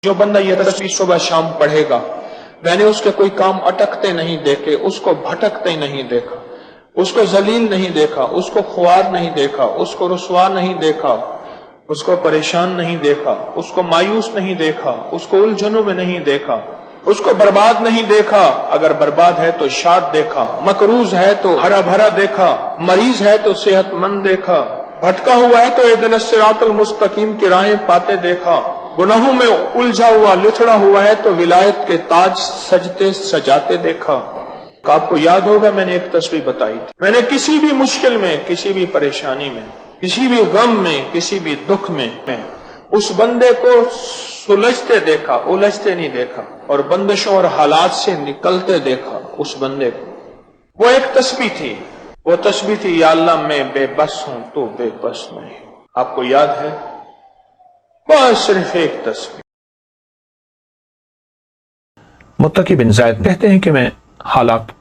جو بندہ یہ تسبیح صبح شام پڑھے گا، میں نے اس کے کوئی کام اٹکتے نہیں دیکھے، اس کو بھٹکتے نہیں دیکھا، اس کو ذلیل نہیں دیکھا، اس کو خوار نہیں دیکھا، اس کو رسوا نہیں دیکھا، اس کو پریشان نہیں دیکھا، اس کو مایوس نہیں دیکھا، اس کو الجھنوں میں نہیں دیکھا، اس کو برباد نہیں دیکھا، اگر برباد ہے تو شاد دیکھا، مقروض ہے تو ہرا بھرا دیکھا، مریض ہے تو صحت مند دیکھا، بھٹکا ہوا ہے تو اہدنا الصراط المستقیم کی راہیں پاتے دیکھا، گناہوں میں الجھا ہوا لتھڑا ہوا ہے تو ولایت کے تاج سجتے سجاتے دیکھا۔ آپ کو یاد ہوگا میں نے ایک تصویر بتائی تھی، میں نے کسی بھی مشکل میں، کسی بھی پریشانی میں، کسی بھی غم میں، کسی بھی دکھ میں اس بندے کو سلجھتے دیکھا، الجھتے نہیں دیکھا، اور بندشوں اور حالات سے نکلتے دیکھا اس بندے کو۔ وہ ایک تسبیح تھی، وہ تسبیح تھی، یا اللہ میں بے بس ہوں تو بے بس نہیں۔ آپ کو یاد ہے؟ بس صرف ایک تسبیح۔ متقی بن زید کہتے ہیں کہ میں حالات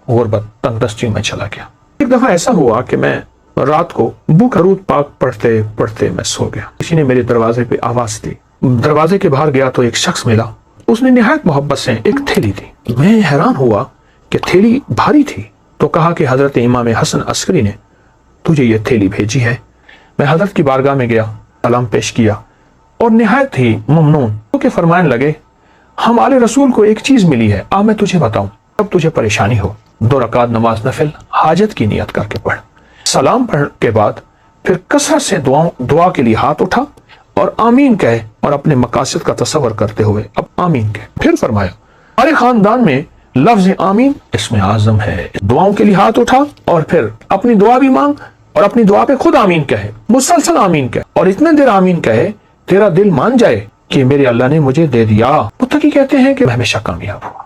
غربت تنگ دستیوں میں چلا گیا۔ ایک دفعہ ایسا ہوا کہ میں رات کو درود پاک پڑھتے پڑھتے میں سو گیا۔ کسی نے میرے دروازے پہ آواز دی، دروازے کے باہر گیا تو ایک شخص ملا، اس نے نہایت محبت سے ایک تھیلی دی۔ میں حیران ہوا کہ تھیلی بھاری تھی، تو کہا کہ حضرت امام حسن عسکری نے تجھے یہ تھیلی بھیجی ہے۔ میں حضرت کی بارگاہ میں گیا، سلام پیش کیا اور نہایت ہی ممنون کہ فرمانے لگے، ہم آل رسول کو ایک چیز ملی ہے، میں تجھے بتاؤں، اب تجھے پریشانی ہو 2 رکعت نماز نفل حاجت کی نیت کر کے پڑھ، سلام پڑھ کے بعد پھر کثرت سے دعا کے لیے ہاتھ اٹھا اور آمین کہے، اور اپنے مقاصد کا تصور کرتے ہوئے اب آمین کہے۔ پھر فرمایا ہمارے خاندان میں لفظ آمین اسم اعظم ہے، دعاؤں کے لیے ہاتھ اٹھا اور پھر اپنی دعا بھی مانگ اور اپنی دعا پہ خود آمین کہے، مسلسل آمین کہے، اور اتنے دیر آمین کہے تیرا دل مان جائے کہ میرے اللہ نے مجھے دے دیا۔ متقی کہتے ہیں کہ میں ہمیشہ کامیاب ہوا۔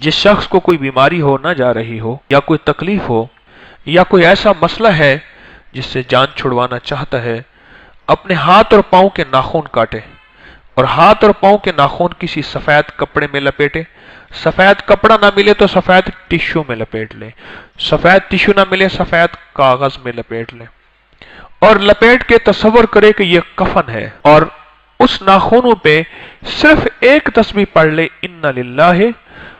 جس شخص کو کوئی بیماری ہو نہ جا رہی ہو، یا کوئی تکلیف ہو، یا کوئی ایسا مسئلہ ہے جس سے جان چھڑوانا چاہتا ہے، اپنے ہاتھ اور پاؤں کے ناخن کاٹے اور ہاتھ اور پاؤں کے ناخن کسی سفید کپڑے میں لپیٹے۔ سفید کپڑا نہ ملے تو سفید ٹشو میں لپیٹ لے، سفید ٹشو نہ ملے سفید کاغذ میں لپیٹ لے، اور لپیٹ کے تصور کرے کہ یہ کفن ہے، اور اس ناخنوں پہ صرف ایک تسبیح پڑھ لے، اِنَّ لِلَّهِ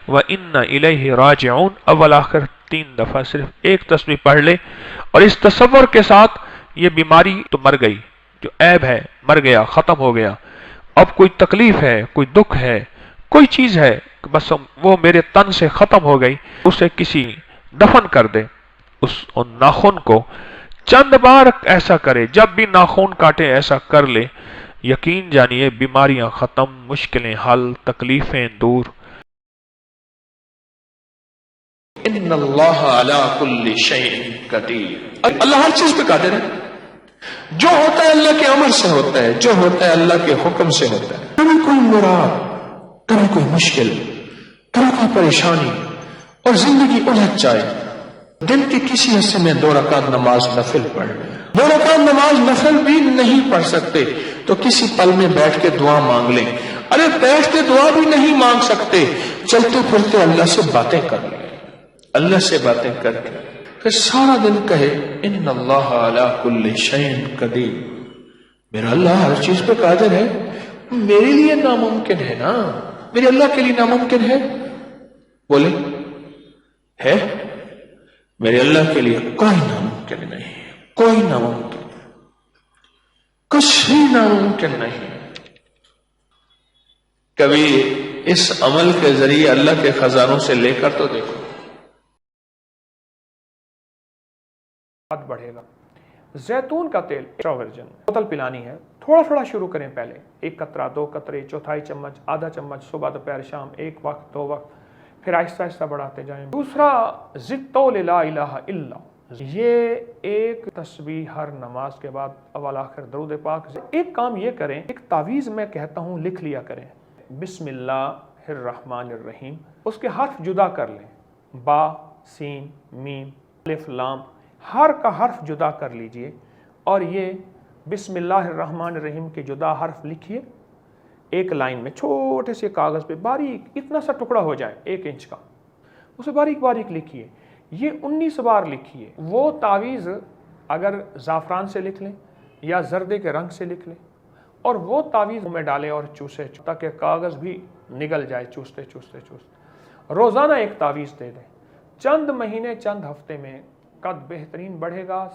وَإِنَّ إِلَيْهِ راجعون، اول آخر 3 دفعہ صرف ایک تسبیح پڑھ لے، اور اس تصور کے ساتھ یہ بیماری تو مر گئی، جو عیب ہے مر گیا، ختم ہو گیا، اب کوئی تکلیف ہے، کوئی دکھ ہے، کوئی چیز ہے، بس وہ میرے تن سے ختم ہو گئی، اسے کسی دفن کر دے۔ ان ناخن کو چند بار ایسا کرے، جب بھی ناخن کاٹے ایسا کر لے، یقین جانیے بیماریاں ختم، مشکلیں حل، تکلیفیں دور۔ ان اللہ علی کل شیء قدیر، اللہ ہر چیز پہ قادر ہے۔ جو ہوتا ہے اللہ کے امر سے ہوتا ہے، جو ہوتا ہے اللہ کے حکم سے ہوتا ہے۔ کبھی کوئی مراد، کبھی کوئی مشکل، کبھی کوئی پریشانی، اور زندگی الجھ جائے، دن کے کسی حصے میں 2 رکعت نماز نفل پڑھ لیں۔ 2 رکعت نماز نفل بھی نہیں پڑھ سکتے تو کسی پل میں بیٹھ کے دعا مانگ لیں۔ ارے بیٹھ کے دعا بھی نہیں مانگ سکتے، چلتے پھرتے اللہ سے باتیں کر لیں، اللہ سے باتیں کر کے پھر سارا دن کہے ان اللہ علی کل شیء قدیر، میرا اللہ ہر چیز پہ قادر ہے، میرے لیے ناممکن ہے نا، میرے اللہ کے لیے ناممکن ہے؟ بولے ہے؟ میرے اللہ کے لیے کوئی ناممکن نہیں، کوئی ناممکن، کچھ بھی ناممکن نہیں۔ کبھی اس عمل کے ذریعے اللہ کے خزانوں سے لے کر تو دیکھو۔ بڑھے گا۔ زیتون کا تیل ایکسٹرا ورجن بوتل پلانی ہے، تھوڑا تھوڑا شروع کریں، پہلے 1 قطرہ، 2 قطرے، چوتھائی چمچ، آدھا چمچ، صبح دوپہر شام، 1 وقت 2 وقت، پھر آہستہ آہستہ بڑھاتے جائیں۔ دوسرا زتول لا الہ الا، یہ ایک تسبیح ہر نماز کے بعد اول آخر درود پاک۔ ایک کام یہ کریں، ایک تعویذ میں کہتا ہوں لکھ لیا کریں، بسم اللہ الرحمن الرحیم، اس کے حرف جدا کر لیں، با، سین، میم، الف، لام، ہر کا حرف جدا کر لیجئے، اور یہ بسم اللہ الرحمن الرحیم کے جدا حرف لکھیے ایک لائن میں، چھوٹے سے کاغذ پہ باریک اتنا سا ٹکڑا ہو جائے 1 انچ کا، اسے باریک باریک لکھیے، یہ 19 بار لکھیے۔ وہ تعویذ اگر زعفران سے لکھ لیں، یا زردے کے رنگ سے لکھ لیں اور وہ تعویذ میں ڈالیں اور چوسے تاکہ کاغذ بھی نگل جائے چوستے چوستے چوستے. روزانہ ایک تعویذ دے دیں. چند مہینے چند ہفتے میں قد بہترین بڑھے گا.